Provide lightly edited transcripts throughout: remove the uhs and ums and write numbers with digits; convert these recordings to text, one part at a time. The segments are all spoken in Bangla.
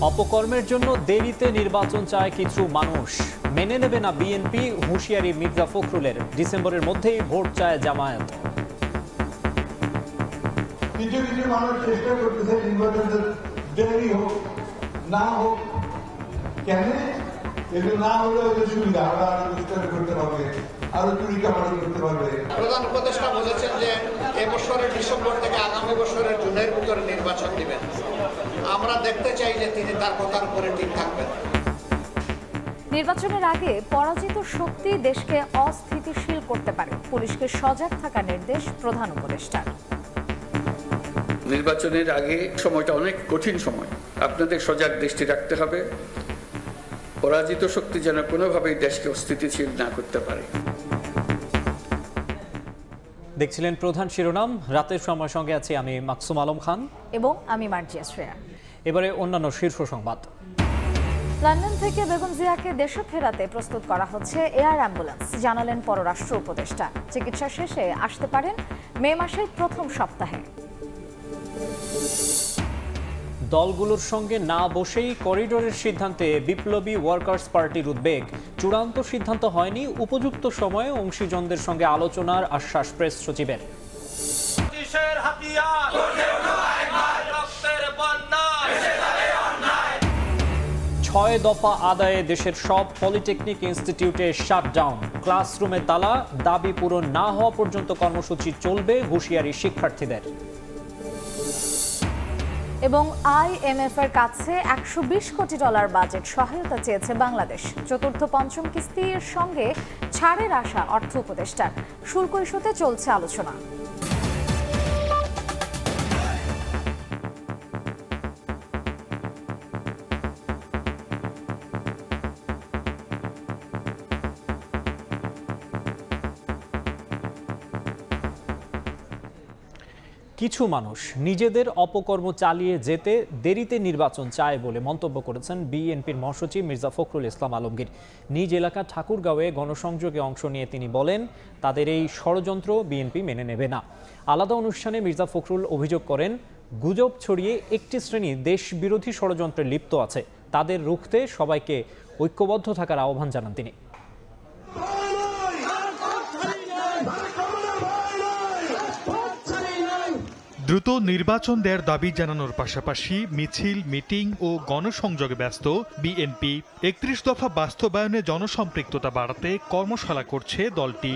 অপকর্মের জন্য দেরিতে নির্বাচন চায় কিছু মানুষ, মেনে নেবে না বিএনপি, হুঁশিয়ারি মির্জা ফখরুলের। ডিসেম্বরের মধ্যেই ভোট চায় জামায়াত। কিছু কিছু মানুষ চেষ্টা করতেছে নির্বাচনের দেরি হোক না হোক, কেন এগুলো না হলে ওদের সুবিধা, আমরা আরো দুষ্টামি করতে পারবে, আরো চুরি চামারি করতে পারবে। প্রধান উপদেষ্টা বলেছেন যে এবছরের ডিসেম্বর থেকে আগামী বছরের জুনের ভিতরে নির্বাচন দিবেন। আমরা দেখতে চাই যে তিনি তার কথার উপরে ঠিক থাকবেন। নির্বাচনের আগে পরাজিত শক্তি দেশকে অস্থিতিশীল করতে পারে, পুলিশকে সজাগ থাকার নির্দেশ প্রধান উপদেষ্টার। নির্বাচনের আগে সময়টা অনেক কঠিন সময়, আপনাদের সজাগ দৃষ্টি রাখতে হবে, পরাজিত শক্তি যেন কোনোভাবেই দেশকে অস্থিতিশীল না করতে পারে। দেখছিলেন প্রধান শিরোনাম, রাতের সময় সঙ্গে আছি আমি মাকসুম আলম খান এবং আমি মার্জিয়া শ্রেয়া। এবারে অন্যান্য শীর্ষ সংবাদ। লন্ডন থেকে বেগম জিয়াকে দেশে ফেরাতে প্রস্তুত করা হচ্ছে এয়ার অ্যাম্বুলেন্স, জানালেন পররাষ্ট্র উপদেষ্টা। চিকিৎসা শেষে আসতে পারেন মে মাসের প্রথম সপ্তাহে। দলগুলোর সঙ্গে না বসেই করিডোরের সিদ্ধান্তে বিপ্লবী ওয়ার্কার্স পার্টির উদ্বেগ। চূড়ান্ত সিদ্ধান্ত হয়নি, উপযুক্ত সময়ে অংশীজনদের সঙ্গে আলোচনার আশ্বাস প্রেস সচিবের। 6 দফা আদায়ে দেশের সব পলিটেকনিক ইনস্টিটিউটে শাটডাউন, ক্লাসরুমে তালা, দাবি পূরণ না হওয়া পর্যন্ত কর্মসূচি চলবে, হুঁশিয়ারি শিক্ষার্থীদের। এবং IMF এর কাছে $120 কোটি বাজেট সহায়তা চেয়েছে বাংলাদেশ। চতুর্থ পঞ্চম কিস্তির সঙ্গে ছাড়ের আশা অর্থ উপদেষ্টার। শুল্ক ইস্যুতে চলছে আলোচনা। কিছু মানুষ নিজেদের অপকর্ম চালিয়ে যেতে দেরিতে নির্বাচন চায় বলে মন্তব্য করেছেন বিএনপির মহাসচিব মির্জা ফখরুল ইসলাম আলমগীর। নিজ এলাকা ঠাকুরগাঁওয়ে গণসংযোগে অংশ নিয়ে তিনি বলেন, তাদের এই ষড়যন্ত্র বিএনপি মেনে নেবে না। আলাদা অনুষ্ঠানে মির্জা ফখরুল অভিযোগ করেন, গুজব ছড়িয়ে একটি শ্রেণী দেশ বিরোধী ষড়যন্ত্রে লিপ্ত আছে, তাদের রুখতে সবাইকে ঐক্যবদ্ধ থাকার আহ্বান জানান তিনি। দ্রুত নির্বাচন দেওয়ার দাবি জানানোর পাশাপাশি মিছিল, মিটিং ও গণসংযোগে ব্যস্ত বিএনপি। 31 দফা বাস্তবায়নে জনসম্পৃক্ততা বাড়াতে কর্মশালা করছে দলটি।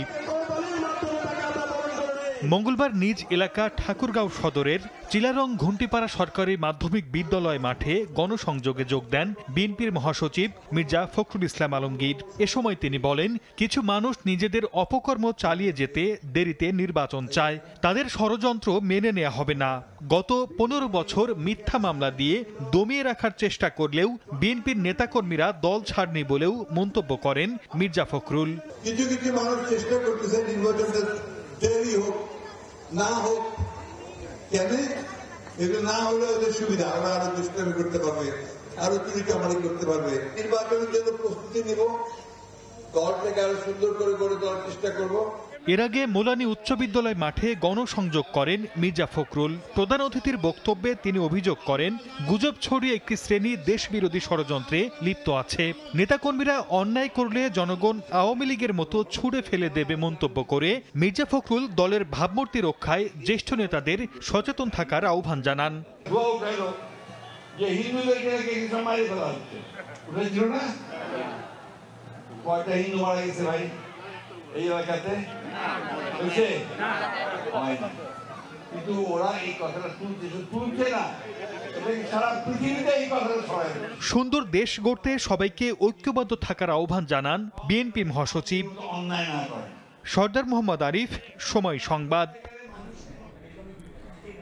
মঙ্গলবার নিজ এলাকা ঠাকুরগাঁও সদরের চিলারং ঘুন্টিপাড়া সরকারি মাধ্যমিক বিদ্যালয় মাঠে গণসংযোগে যোগ দেন বিএনপির মহাসচিব মির্জা ফখরুল ইসলাম আলমগীর। এ সময় তিনি বলেন, কিছু মানুষ নিজেদের অপকর্ম চালিয়ে যেতে দেরিতে নির্বাচন চায়, তাদের ষড়যন্ত্র মেনে নেওয়া হবে না। গত 15 বছর মিথ্যা মামলা দিয়ে দমিয়ে রাখার চেষ্টা করলেও বিএনপির নেতাকর্মীরা দল ছাড়নি বলেও মন্তব্য করেন মির্জা ফখরুল। কিছু কিছু মানুষ চেষ্টা করতেছে নির্বাচনের দেরি হোক না হোক, কেন এগুলো না হলে ওদের সুবিধা, আমরা আরো দুষ্টামি করতে পারবে, আরো চুরি চামারি করতে পারবে। নির্বাচনের জন্য প্রস্তুতি নিব, দলটাকে আরো সুন্দর করে গড়ে তোলার চেষ্টা করব। এর আগে মোলানি উচ্চ বিদ্যালয় মাঠে গণসংযোগ করেন মির্জা ফখরুল। প্রধান অতিথির বক্তব্যে তিনি অভিযোগ করেন, গুজব ছড়িয়ে একটি শ্রেণী দেশ বিরোধী ষড়যন্ত্রে লিপ্ত আছে, নেতাকর্মীরা অন্যায় করলে জনগণ আওয়ামী লীগের মতো ছুড়ে ফেলে দেবে মন্তব্য করে মির্জা ফখরুল দলের ভাবমূর্তি রক্ষায় জ্যেষ্ঠ নেতাদের সচেতন থাকার আহ্বান জানান। এই এলাকাতে কিন্তু ওরা এই কথাটা তুলছে না, সারা পৃথিবীতে এই কথাটা ছড়ায়। সুন্দর দেশ গড়তে সবাইকে ঐক্যবদ্ধ থাকার আহ্বান জানান বিএনপি মহাসচিব। অন্যায় না করে। সর্দার মোহাম্মদ আরিফ, সময় সংবাদ।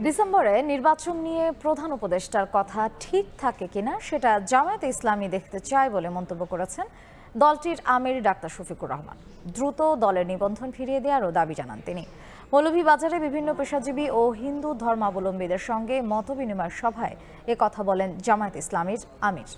ডিসেম্বরে নির্বাচন নিয়ে প্রধান উপদেষ্টার কথা ঠিক থাকে কিনা সেটা জামায়াতে ইসলামী দেখতে চায় বলে মন্তব্য করেছেন দলটির আমির ডাক্তার শফিকুর রহমান। দ্রুত দলের নিবন্ধন ফিরিয়ে দেওয়ারও দাবি জানান তিনি। মৌলভীবাজারে বিভিন্ন পেশাজীবী ও হিন্দু ধর্মাবলম্বীদের সঙ্গে মতবিনিময় সভায় এ কথা বলেন জামায়াত ইসলামীর আমির।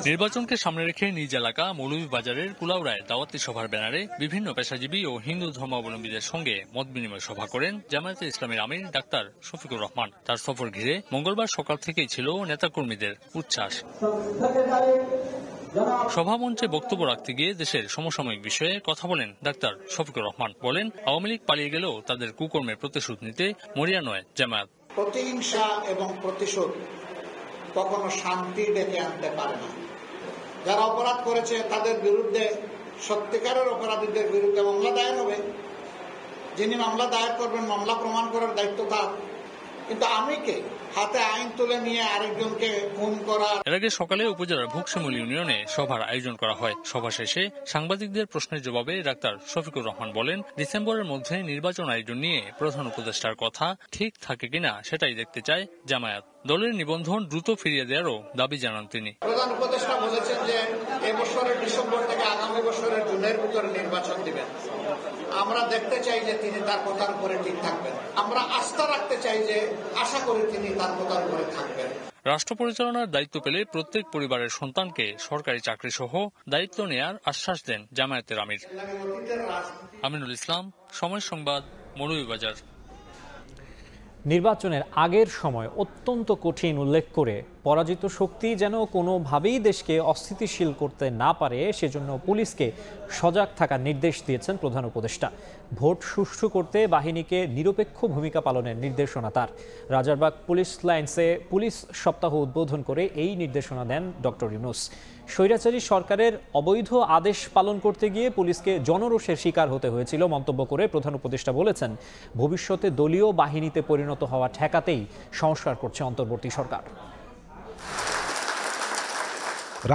নির্বাচনকে সামনে রেখে নিজ এলাকা মৌলভীবাজারের কুলাউড়ায় দাওয়াতি সভার ব্যানারে বিভিন্ন পেশাজীবী ও হিন্দু ধর্মাবলম্বীদের সঙ্গে মত বিনিময় সভা করেন জামায়াতে ইসলামীর আমির ডাক্তার শফিকুর রহমান। তার সফর ঘিরে মঙ্গলবার সকাল থেকেই ছিল নেতাকর্মীদের উচ্ছ্বাস। সভামঞ্চে বক্তব্য রাখতে গিয়ে দেশের সমসাময়িক বিষয়ে কথা বলেন ডাক্তার শফিকুর রহমান। বলেন, আওয়ামী লীগ পালিয়ে গেলেও তাদের কুকর্মের প্রতিশোধ নিতে মরিয়া নয় জামায়াত। প্রতিহিংসা এবং প্রতিশোধ কখনো শান্তি ডেকে আনতে পারে না। যারা অপরাধ করেছে তাদের বিরুদ্ধে, সত্যিকারের অপরাধীদের বিরুদ্ধে মামলা দায়ের হবে। যিনি মামলা দায়ের করবেন, মামলা প্রমাণ করার দায়িত্ব তার। কিন্তু আমি কে হাতে আইন তুলে নিয়ে আরেকজনকে খুন করা। এর আগে সকালে উপজেলার ভুকশিমুল ইউনিয়নে সভার আয়োজন করা হয়। সভা শেষে সাংবাদিকদের প্রশ্নের জবাবে ডাক্তার শফিকুর রহমান বলেন, ডিসেম্বরের মধ্যে নির্বাচন আয়োজন নিয়ে প্রধান উপদেষ্টার কথা ঠিক থাকে কিনা সেটাই দেখতে চায় জামায়াত। দলের নিবন্ধন দ্রুত ফিরিয়ে দেওয়ারও দাবি জানান তিনি। প্রধান উপদেষ্টা বলেছেন যে এবছরের ডিসেম্বর থেকে আগামী বছরের জুনের ভিতরে নির্বাচন দিবেন। আমরা দেখতে চাই যে তিনি তার কথার উপরে ঠিক থাকবেন। আমরা আস্থা রাখতে চাই যে আশা করি তিনি তার কথার উপরে থাকবেন। রাষ্ট্র পরিচালনার দায়িত্ব পেলে প্রত্যেক পরিবারের সন্তানকে সরকারি চাকরি সহ দায়িত্ব নেয়ার আশ্বাস দেন জামায়াতের আমির। আমিনুল ইসলাম, সময় সংবাদ, মৌলভীবাজার। নির্বাচনের আগের সময় অত্যন্ত কঠিন উল্লেখ করে পরাজিত শক্তি যেন কোনোভাবেই দেশকে অস্থিতিশীল করতে না পারে সেজন্য পুলিশকে সজাগ থাকার নির্দেশ দিয়েছেন প্রধান উপদেষ্টা। ভোট সুষ্ঠু করতে বাহিনীকে নিরপেক্ষ ভূমিকা পালনের নির্দেশনা তার। রাজারবাগ পুলিশ লাইন্সে পুলিশ সপ্তাহ উদ্বোধন করে এই নির্দেশনা দেন ডক্টর ইউনূস। স্বৈরাচারী সরকারের অবৈধ আদেশ পালন করতে গিয়ে পুলিশকে জনরোষের শিকার হতে হয়েছিল মন্তব্য করে প্রধান উপদেষ্টা বলেছেন, ভবিষ্যতে দলীয় বাহিনীতে পরিণত হওয়া ঠেকাতেই সংস্কার করছে অন্তর্বর্তী সরকার।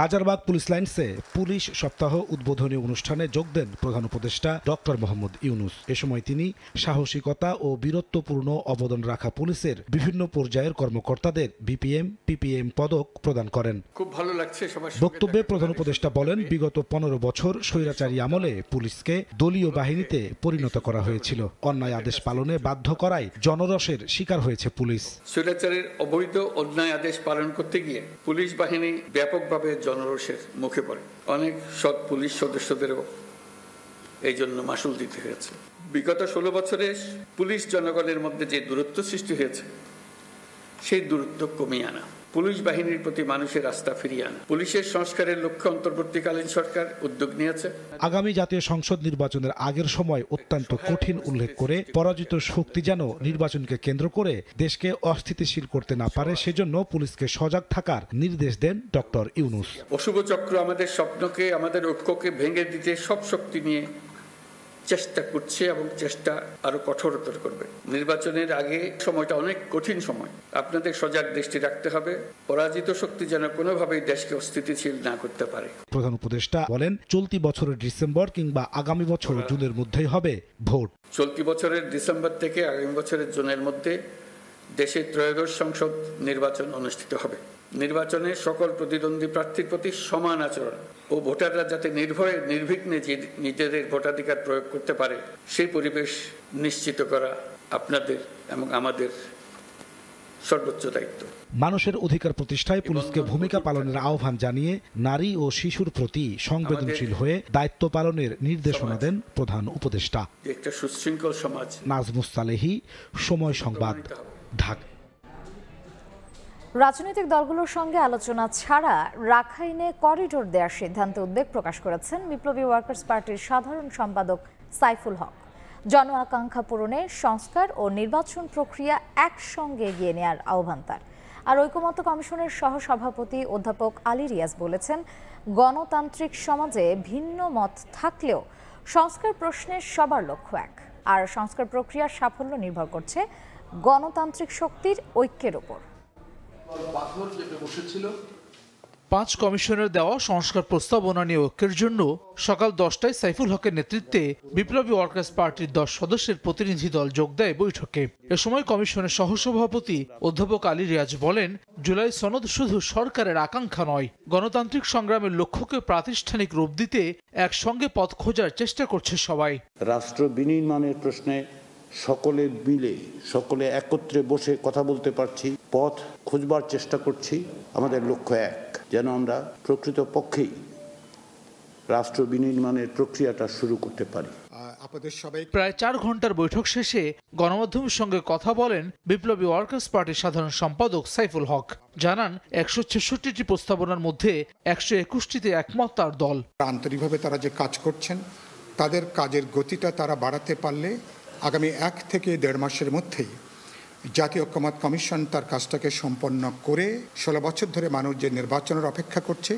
রাজারবাগ পুলিশ লাইন্সে পুলিশ সপ্তাহ উদ্বোধনী অনুষ্ঠানে যোগ দেন প্রধান উপদেষ্টা ডক্টর মোহাম্মদ ইউনূস। এ সময় তিনি সাহসিকতা ও বীরত্বপূর্ণ অবদান রাখা পুলিশের বিভিন্ন পর্যায়ের কর্মকর্তাদের বিপিএম, পিপিএম পদক প্রদান করেন। খুব ভালো লাগছে। বক্তব্যে প্রধান উপদেষ্টা বলেন, বিগত 15 বছর স্বৈরাচারী আমলে পুলিশকে দলীয় বাহিনীতে পরিণত করা হয়েছিল। অন্যায় আদেশ পালনে বাধ্য করায় জনরোষের শিকার হয়েছে পুলিশ। স্বৈরাচারের অবৈধ অন্যায় আদেশ পালন করতে গিয়ে পুলিশ বাহিনী ব্যাপকভাবে জনরোষের মুখে পড়ে। অনেক সৎ পুলিশ সদস্যদেরও এই জন্য মাশুল দিতে হয়েছে। বিগত 16 বছরে পুলিশ জনগণের মধ্যে যে দূরত্ব সৃষ্টি হয়েছে সেই দূরত্ব কমিয়ে আনা, পুলিশ বাহিনীর প্রতি মানুষের আস্থা ফিরিয়ে আনা, পুলিশের সংস্কারের লক্ষ্যে অন্তর্বর্তীকালীন সরকার উদ্যোগ নিয়েছে। আগামী জাতীয় সংসদ নির্বাচনের আগের সময় অত্যন্ত কঠিন উল্লেখ করে পরাজিত শক্তি যেন নির্বাচনকে কেন্দ্র করে দেশকে অস্থিতিশীল করতে না পারে সেজন্য পুলিশকে সজাগ থাকার নির্দেশ দেন ডক্টর ইউনূস। অশুভ চক্র আমাদের স্বপ্নকে, আমাদের ঐক্যকে ভেঙে দিতে সব শক্তি নিয়ে চেষ্টা করছে এবং চেষ্টা আরো কঠোরতর করবে। নির্বাচনের আগে সময়টা অনেক কঠিন সময়। আপনাদের সজাগ দৃষ্টি রাখতে হবে, পরাজিত শক্তি যেন কোনোভাবেই দেশকে অস্থিতিশীল না করতে পারে। প্রধান উপদেষ্টা বলেন, চলতি বছরের ডিসেম্বর কিংবা আগামী বছর জুনের মধ্যেই হবে ভোট। চলতি বছরের ডিসেম্বর থেকে আগামী বছরের জুনের মধ্যে দেশের ত্রয়োদশ সংসদ নির্বাচন অনুষ্ঠিত হবে। নির্বাচনে সকল প্রতিদ্বন্দ্বী প্রার্থীর প্রতি সমান আচরণ ও ভোটাররা যাতে নির্ভয়ে নির্বিঘ্নে নিজেদের ভোটাধিকার প্রয়োগ করতে পারে সেই পরিবেশ নিশ্চিত করা আপনাদের এবং আমাদের সর্বোচ্চ দায়িত্ব। মানুষের অধিকার প্রতিষ্ঠায় পুলিশকে ভূমিকা পালনের আহ্বান জানিয়ে নারী ও শিশুর প্রতি সংবেদনশীল হয়ে দায়িত্ব পালনের নির্দেশনা দেন প্রধান উপদেষ্টা। একটা সুশৃঙ্খল সমাজ। নাজমুস সালেহী, সময় সংবাদ, ঢাকা। রাজনৈতিক দলগুলোর সঙ্গে আলোচনা ছাড়া রাখাইনে করিডোর দেওয়ার সিদ্ধান্তে উদ্বেগ প্রকাশ করেছেন বিপ্লবী ওয়ার্কার্স পার্টির সাধারণ সম্পাদক সাইফুল হক। জন আকাঙ্ক্ষা পূরণে সংস্কার ও নির্বাচন প্রক্রিয়া একসঙ্গে এগিয়ে নেওয়ার আহ্বান তার। আর ঐকমত্য কমিশনের সহসভাপতি অধ্যাপক আলী রিয়াজ বলেছেন, গণতান্ত্রিক সমাজে ভিন্ন মত থাকলেও সংস্কার প্রশ্নে সবার লক্ষ্য এক, আর সংস্কার প্রক্রিয়ার সাফল্য নির্ভর করছে গণতান্ত্রিক শক্তির ঐক্যের ওপর। 5 কমিশনের দেওয়া সংস্কার প্রস্তাবনা নিয়ে ঐক্যের জন্য সকাল 10টায় সাইফুল হকের নেতৃত্বে বিপ্লবী ওয়ার্কার্স পার্টির 10 সদস্যের প্রতিনিধি দল যোগ দেয় বৈঠকে। এ সময় কমিশনের সহসভাপতি অধ্যাপক আলী রিয়াজ বলেন, জুলাই সনদ শুধু সরকারের আকাঙ্ক্ষা নয়, গণতান্ত্রিক সংগ্রামের লক্ষ্যকে প্রাতিষ্ঠানিক রূপ দিতে একসঙ্গে পথ খোঁজার চেষ্টা করছে সবাই। রাষ্ট্র বিনির্মাণের প্রশ্নে সকলে মিলে সকলে একত্রে বসে কথা বলতে পারছি, পথ খুঁজবার চেষ্টা করছি। আমাদের লক্ষ্য এক, যেন আমরা প্রকৃত পক্ষেই রাষ্ট্র বিনির্মাণের প্রক্রিয়াটা শুরু করতে পারি। প্রায় 4 ঘন্টার বৈঠক শেষে গণমাধ্যমের সঙ্গে কথা বলেন বিপ্লবী ওয়ার্কার্স পার্টির সাধারণ সম্পাদক সাইফুল হক। জানান 166টি প্রস্তাবনার মধ্যে 121টিতে একমত তার দল। আন্তরিকভাবে তারা যে কাজ করছেন, তাদের কাজের গতিটা তারা বাড়াতে পারলে আগামী 1 থেকে 1.5 মাসের মধ্যেই জাতীয় ঐক্যমত্য কমিশন তার কাজটাকে সম্পন্ন করে 16 বছর ধরে মানুষ যে নির্বাচনের অপেক্ষা করছে,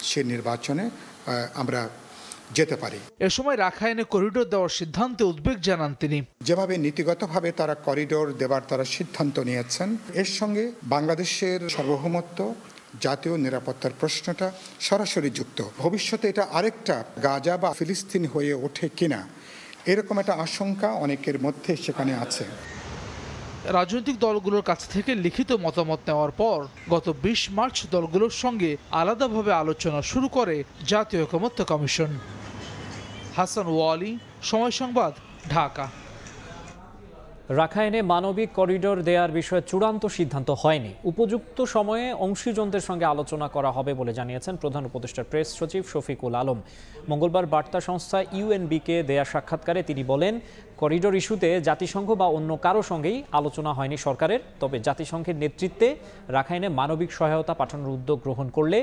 সেই নির্বাচনে আমরা যেতে পারি। এ সময় রাখাইনে করিডোর দেওয়ার সিদ্ধান্তে উদ্বেগ জানান তিনি। যেভাবে নীতিগতভাবে তারা করিডোর দেওয়ার তারা সিদ্ধান্ত নিয়েছেন, এর সঙ্গে বাংলাদেশের সার্বভৌমত্ব, জাতীয় নিরাপত্তার প্রশ্নটা সরাসরি যুক্ত। ভবিষ্যতে এটা আরেকটা গাজা বা ফিলিস্তিন হয়ে ওঠে কিনা, এরকম একটা আশঙ্কা অনেকের মধ্যে সেখানে আছে। রাজনৈতিক দলগুলোর কাছ থেকে লিখিত মতামত নেওয়ার পর গত 20 মার্চ দলগুলোর সঙ্গে আলাদাভাবে আলোচনা শুরু করে জাতীয় ঐকমত্য কমিশন। হাসান ওয়ালি, সময় সংবাদ, ঢাকা। রাখাইনে মানবিক করিডোর দেওয়ার বিষয়ে চূড়ান্ত সিদ্ধান্ত হয়নি। উপযুক্ত সময়ে অংশীজনদের সঙ্গে আলোচনা করা হবে বলে জানিয়েছেন প্রধান উপদেষ্টার প্রেস সচিব শফিকুল আলম। মঙ্গলবার বার্তা সংস্থা ইউএনবিকে দেয়া সাক্ষাৎকারে তিনি বলেন, করিডোর ইস্যুতে জাতিসংঘ বা অন্য কারো সঙ্গেই আলোচনা হয়নি সরকারের। তবে জাতিসংঘের নেতৃত্বে রাখাইনে মানবিক সহায়তা পাঠানোর উদ্যোগ গ্রহণ করলে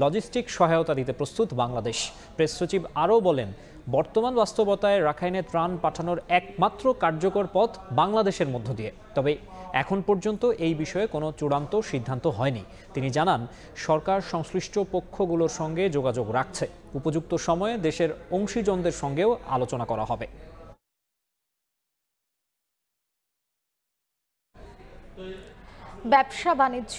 লজিস্টিক সহায়তা দিতে প্রস্তুত বাংলাদেশ। প্রেস সচিব আরও বলেন, বর্তমান বাস্তবতায় রাখাইনে ত্রাণ পাঠানোর একমাত্র কার্যকর পথ বাংলাদেশের মধ্য দিয়ে। তবে এখন পর্যন্ত এই বিষয়ে কোনো চূড়ান্ত সিদ্ধান্ত হয়নি। তিনি জানান, সরকার সংশ্লিষ্ট পক্ষগুলোর সঙ্গে যোগাযোগ রাখছে। উপযুক্ত সময়ে দেশের অংশীজনদের সঙ্গেও আলোচনা করা হবে। ব্যবসা বাণিজ্য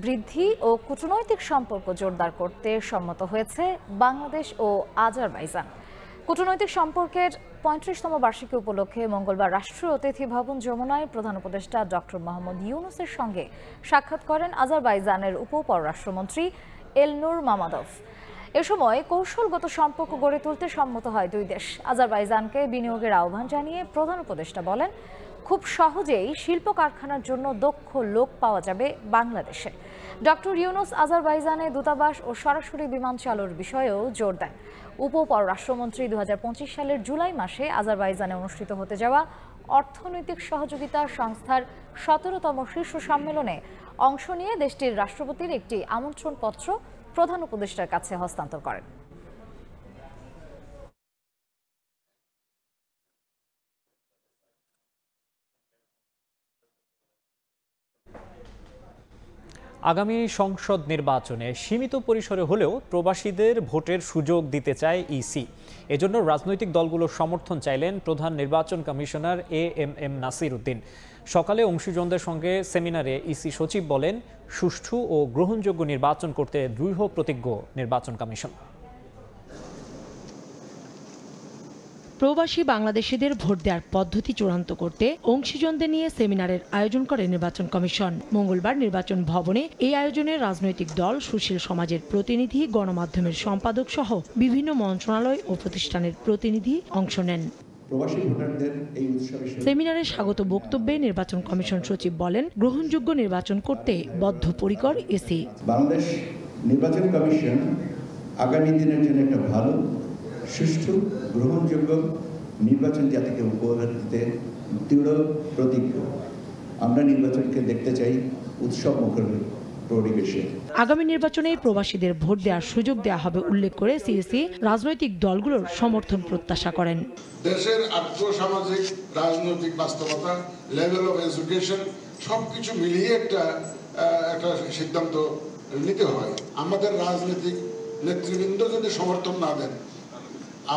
বৃদ্ধি ও কূটনৈতিক সম্পর্ক জোরদার করতে সম্মত হয়েছে বাংলাদেশ ও আজারবাইজান। কূটনৈতিক সম্পর্কের 35তম বার্ষিকী উপলক্ষে মঙ্গলবার রাষ্ট্রীয় অতিথি ভবন যমুনায় প্রধান উপদেষ্টা ডক্টর মোহাম্মদ ইউনুসের সঙ্গে সাক্ষাৎ করেন আজারবাইজানের উপপররাষ্ট্রমন্ত্রী এলনুর মামাদভ। এ সময় কৌশলগত সম্পর্ক গড়ে তুলতে সম্মত হয় দুই দেশ। আজারবাইজানকে বিনিয়োগের আহ্বান জানিয়ে প্রধান উপদেষ্টা বলেন, খুব সহজেই শিল্প কারখানার জন্য দক্ষ লোক পাওয়া যাবে বাংলাদেশে। ডক্টর ইউনুস আজারবাইজানে দূতাবাস ও সরাসরি বিমান চালুর বিষয়েও জোর দেন। উপপররাষ্ট্রমন্ত্রী 2025 সালের জুলাই মাসে আজারবাইজানে অনুষ্ঠিত হতে যাওয়া অর্থনৈতিক সহযোগিতা সংস্থার 17তম শীর্ষ সম্মেলনে অংশ নিয়ে দেশটির রাষ্ট্রপতির একটি আমন্ত্রণপত্র প্রধান উপদেষ্টার কাছে হস্তান্তর করেন। আগামী সংসদ নির্বাচনে সীমিত পরিসরে হলেও প্রবাসীদের ভোটের সুযোগ দিতে চায় ইসি। এজন্য রাজনৈতিক দলগুলোর সমর্থন চাইলেন প্রধান নির্বাচন কমিশনার এএমএম নাসির উদ্দিন। সকালে অংশীজনদের সঙ্গে সেমিনারে ইসি সচিব বলেন, সুষ্ঠু ও গ্রহণযোগ্য নির্বাচন করতে দৃঢ় প্রতিজ্ঞ নির্বাচন কমিশন। প্রবাসী বাংলাদেশিদের ভোট দেওয়ার পদ্ধতি চূড়ান্ত করতে অংশীজনদের নিয়ে সেমিনারের আয়োজন করে নির্বাচন কমিশন। মঙ্গলবার নির্বাচন ভবনে এই আয়োজনে রাজনৈতিক দল, সুশীল সমাজের প্রতিনিধি, গণমাধ্যমের সম্পাদক সহ বিভিন্ন মন্ত্রণালয় ও প্রতিষ্ঠানের প্রতিনিধি অংশ নেন। সেমিনারে স্বাগত বক্তব্যে নির্বাচন কমিশন সচিব বলেন, গ্রহণযোগ্য নির্বাচন করতে বদ্ধপরিকর ইসি। বাংলাদেশ নির্বাচন কমিশন আগামী দিনের জন্য একটা ভালো, সুষ্ঠু, গ্রহণযোগ্য নির্বাচন জাতিকে উপহার দিতে দৃঢ় প্রতিজ্ঞ। আমরা নির্বাচনকে দেখতে চাই উৎসব মুখর পরিবেশে। আগামী নির্বাচনে প্রবাসীদের ভোট দেওয়ার সুযোগ দেওয়া হবে উল্লেখ করে সিইসি রাজনৈতিক দলগুলোর সমর্থন প্রত্যাশা করেন। দেশের আর্থসামাজিক রাজনৈতিক বাস্তবতা, লেভেল অফ এডুকেশন সবকিছু মিলিয়ে একটা সিদ্ধান্ত নিতে হয়। আমাদের রাজনৈতিক নেতৃবৃন্দ যদি সমর্থন না দেন,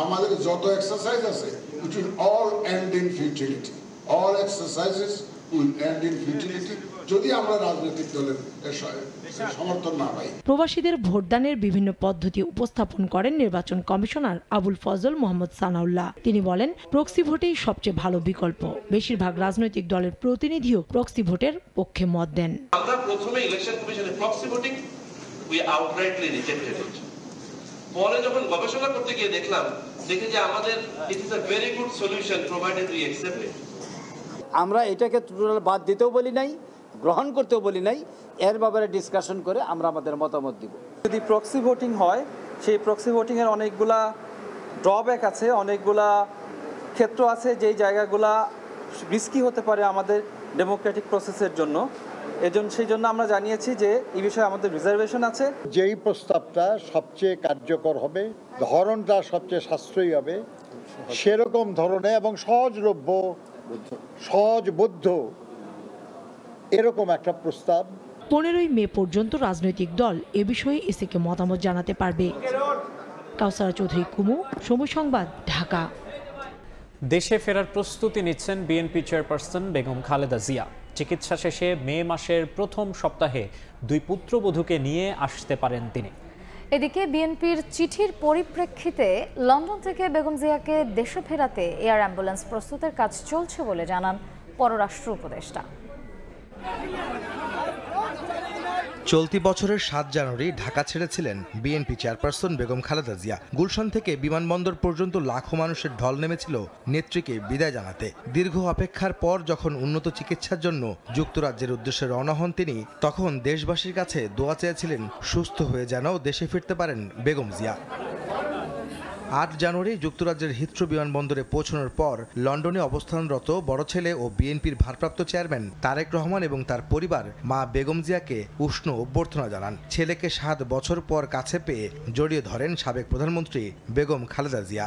আমাদের যত এক্সারসাইজ আছে which will all end in futility. All exercises will end in futility যদি আমরা রাজনৈতিক দলের সমর্থন না পাই। প্রবাসীদের ভোটদানের বিভিন্ন পদ্ধতি উপস্থাপন করেন নির্বাচন কমিশনার আবুল ফজল মোহাম্মদ সানাউল্লাহ। তিনি বলেন, প্রক্সি ভোটেই সবচেয়ে ভালো বিকল্প। বেশিরভাগ রাজনৈতিক দলের প্রতিনিধিও প্রক্সি ভোটের পক্ষে মত দেন। আমরা প্রথমে ইলেকশন কমিশনে proxy voting we outrightly rejected it. পরে যখন গবেষণা করতে গিয়ে দেখি যে আমাদের it is a very good solution provided we accept it. আমরা এটাকে টোটাল বাদ দিতেও বলি নাই, গ্রহণ করতেও বলি নাই, এর ব্যাপারে ডিসকাশন করে আমরা আমাদের মতামত দিব। যদি প্রক্সি ভোটিং হয়, সেই প্রক্সি ভোটিংয়ের অনেকগুলা ড্রব্যাক আছে, অনেকগুলা ক্ষেত্র আছে যেই জায়গাগুলা রিস্কি হতে পারে আমাদের ডেমোক্রেটিক প্রসেসের জন্য। সেই জন্য আমরা জানিয়েছি যে এই বিষয়ে আমাদের রিজার্ভেশন আছে। যেই প্রস্তাবটা সবচেয়ে কার্যকর হবে, ধরনটা সবচেয়ে সাশ্রয়ী হবে, সেরকম ধরনের এবং সহজলভ্য, সহজবোধ্য এরকম একটা প্রস্তাব 15ই মে পর্যন্ত রাজনৈতিক দল এ বিষয়ে ইসিকে মতামত জানাতে পারবে। কাউসারা চৌধুরী কুমু, সময় সংবাদ, ঢাকা। দেশে ফেরার প্রস্তুতি নিচ্ছেন বিএনপি চেয়ারপারসন বেগম খালেদা জিয়া। চিকিৎসা শেষে মে মাসের প্রথম সপ্তাহে 2 পুত্রবধূকে নিয়ে আসতে পারেন তিনি। এদিকে বিএনপির চিঠির পরিপ্রেক্ষিতে লন্ডন থেকে বেগম জিয়াকে দেশে ফেরাতে এয়ার অ্যাম্বুলেন্স প্রস্তুতের কাজ চলছে বলে জানান পররাষ্ট্র উপদেষ্টা। চলতি বছরের 7 জানুয়ারি ঢাকা ছেড়েছিলেন বিএনপি চেয়ারপারসন বেগম খালেদা জিয়া। গুলশান থেকে বিমানবন্দর পর্যন্ত লাখো মানুষের ঢল নেমেছিল নেত্রীকে বিদায় জানাতে। দীর্ঘ অপেক্ষার পর যখন উন্নত চিকিৎসার জন্য যুক্তরাজ্যের উদ্দেশ্যে রওনা হন তিনি, তখন দেশবাসীর কাছে দোয়া চেয়েছিলেন সুস্থ হয়ে যেন দেশে ফিরতে পারেন বেগম জিয়া। 8 জানুয়ারি যুক্তরাজ্যের হিথ্রো বিমানবন্দরে পৌঁছানোর পর লন্ডনে অবস্থানরত বড় ছেলে ও বিএনপির ভারপ্রাপ্ত চেয়ারম্যান তারেক রহমান এবং তার পরিবার মা বেগম জিয়াকে উষ্ণ অভ্যর্থনা জানান। ছেলেকে 7 বছর পর কাছে পেয়ে জড়িয়ে ধরেন সাবেক প্রধানমন্ত্রী বেগম খালেদা জিয়া।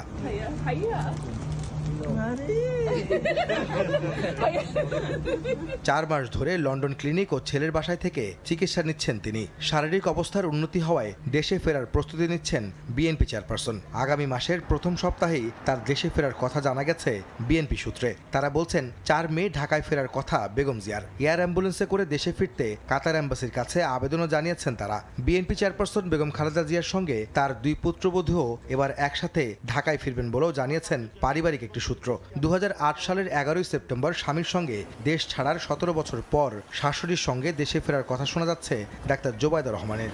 4 মাস ধরে লন্ডন ক্লিনিক ও ছেলের বাসায় থেকে চিকিৎসা নিচ্ছেন তিনি। শারীরিক অবস্থার উন্নতি হওয়ায় দেশে ফেরার প্রস্তুতি নিচ্ছেন বিএনপি চেয়ারপারসন। আগামী মাসের প্রথম সপ্তাহেই তার দেশে ফেরার কথা জানা গেছে বিএনপি সূত্রে। তারা বলছেন 4 মে ঢাকায় ফেরার কথা বেগম জিয়ার। এয়ার অ্যাম্বুলেন্সে করে দেশে ফিরতে কাতার এম্বাসির কাছে আবেদনও জানিয়েছেন তারা। বিএনপি চেয়ারপারসন বেগম খালেদা জিয়ার সঙ্গে তার 2 পুত্রবধূও এবার একসাথে ঢাকায় ফিরবেন বলেও জানিয়েছেন পারিবারিক একটি সূত্র। 2008 সালের 11 সেপ্টেম্বর স্বামীর সঙ্গে দেশ ছাড়ার 17 বছর পর শাশুড়ির সঙ্গে দেশে ফেরার কথা শোনা যাচ্ছে ডাক্তার জোবায়দা রহমানের।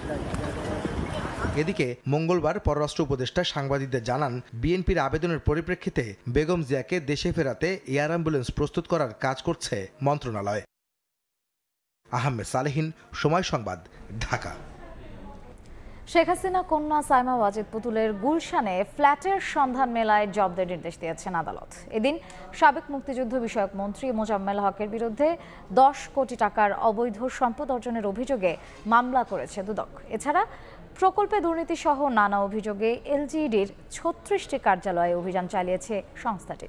এদিকে মঙ্গলবার পররাষ্ট্র উপদেষ্টা সাংবাদিকদের জানান, বিএনপির আবেদনের পরিপ্রেক্ষিতে বেগম জিয়াকে দেশে ফেরাতে এয়ার অ্যাম্বুলেন্স প্রস্তুত করার কাজ করছে মন্ত্রণালয়। আহমেদ সালেহিন, সময় সংবাদ, ঢাকা। শেখ হাসিনা কন্যা সাইমা ওয়াজেদ পুতুলের গুলশানে ফ্ল্যাটের সন্ধান মেলায় জব্দের নির্দেশ দিয়েছেন আদালত। এদিন সাবেক মুক্তিযুদ্ধ বিষয়ক মন্ত্রী মোজাম্মেল হকের বিরুদ্ধে 10 কোটি টাকার অবৈধ সম্পদ অর্জনের অভিযোগে মামলা করেছে দুদক। এছাড়া প্রকল্পে দুর্নীতি সহ নানা অভিযোগে এলজিইডির 36টি কার্যালয়ে অভিযান চালিয়েছে সংস্থাটি।